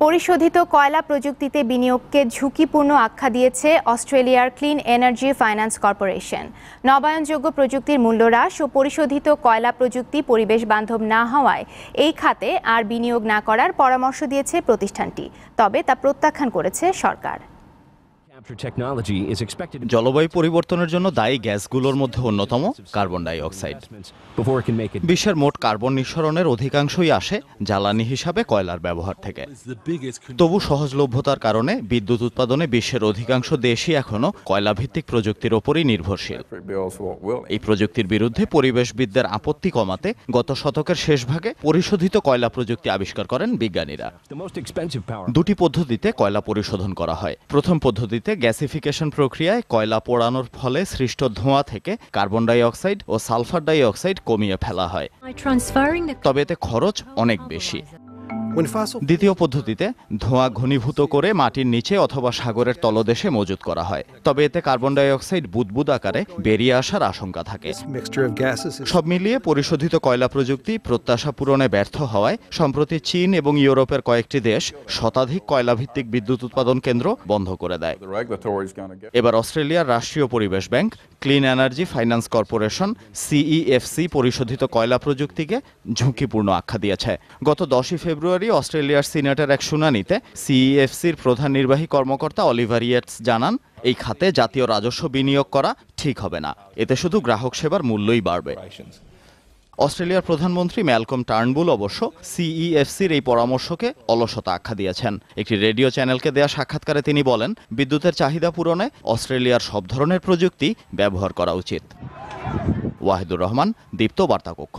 পরিশোধিত কয়লা প্রযুক্তিতে বিনিয়োগকে ঝুঁকিপূর্ণ আখ্যা দিয়েছে অস্ট্রেলিয়ার ক্লিন এনার্জি ফাইন্যান্স কর্পোরেশন। নবায়নযোগ্য প্রযুক্তির মূল্য হ্রাস ও পরিশোধিত কয়লা প্রযুক্তি পরিবেশ বান্ধব না হওয়ায় এই খাতে আর বিনিয়োগ না করার পরামর্শ দিয়েছে প্রতিষ্ঠানটি, তবে তা প্রত্যাখ্যান করেছে সরকার। জলবায়ু পরিবর্তনের জন্য দায়ী গ্যাসগুলোর মধ্যে অন্যতম কার্বন ডাই অক্সাইড। বিশ্বের মোট কার্বন নিঃসরণের অধিকাংশই আসে জ্বালানি হিসাবে কয়লার ব্যবহার থেকে। তবু সহজলভ্যতার কারণে বিদ্যুৎ উৎপাদনে বিশ্বের অধিকাংশ দেশই এখনো কয়লাভিত্তিক প্রযুক্তির ওপরই নির্ভরশীল। এই প্রযুক্তির বিরুদ্ধে পরিবেশবিদদের আপত্তি কমাতে গত শতকের শেষ ভাগে পরিশোধিত কয়লা প্রযুক্তি আবিষ্কার করেন বিজ্ঞানীরা। দুটি পদ্ধতিতে কয়লা পরিশোধন করা হয়। প্রথম পদ্ধতিতে গ্যাসিফিকেশন প্রক্রিয়ায় কয়লা পোড়ানোর ফলে সৃষ্ট ধোঁয়া থেকে কার্বন ডাই অক্সাইড ও সালফার ডাই অক্সাইড কমিয়ে ফেলা হয়, তবে এতে খরচ অনেক বেশি। দ্বিতীয় পদ্ধতিতে ধোঁয়া ঘনীভূত করে মাটির নিচে অথবা সাগরের তলদেশে মজুত করা হয়, তবে এতে কার্বন ডাই অক্সাইড বুদবুদ আকারে বেরিয়ে আসার আশঙ্কা থাকে। সব মিলিয়ে পরিশোধিত কয়লা প্রযুক্তি প্রত্যাশা পূরণে ব্যর্থ হওয়ায় সম্প্রতি চীন এবং ইউরোপের কয়েকটি দেশ শতাধিক কয়লাভিত্তিক বিদ্যুৎ উৎপাদন কেন্দ্র বন্ধ করে দেয়। এবার অস্ট্রেলিয়ার রাষ্ট্রীয় পরিবেশ bank clean energy finance corporation CEFC পরিশোধিত কয়লা প্রযুক্তিকে ঝুঁকিপূর্ণ আখ্যা দিয়েছে। গত 10 ফেব্রুয়ারি অস্ট্রেলিয়ার সিনেটের এক শুনানিতে সিইএফসির প্রধান নির্বাহী কর্মকর্তা অলিভার ইয়েটস জানান, এই খাতে জাতীয় রাজস্ব বিনিয়োগ করা ঠিক হবে না, এতে শুধু গ্রাহক সেবার মূল্যই বাড়বে। অস্ট্রেলিয়ার প্রধানমন্ত্রী ম্যালকম টার্নবুল অবশ্য সিইএফসির এই পরামর্শকে অলসতা আখ্যা দিয়েছেন। একটি রেডিও চ্যানেলকে দেয়া সাক্ষাৎকারে তিনি বলেন, বিদ্যুতের চাহিদা পূরণে অস্ট্রেলিয়ার সব ধরনের প্রযুক্তি ব্যবহার করা উচিত। ওয়াহিদুর রহমান, দীপ্ত বার্তা কক্ষ।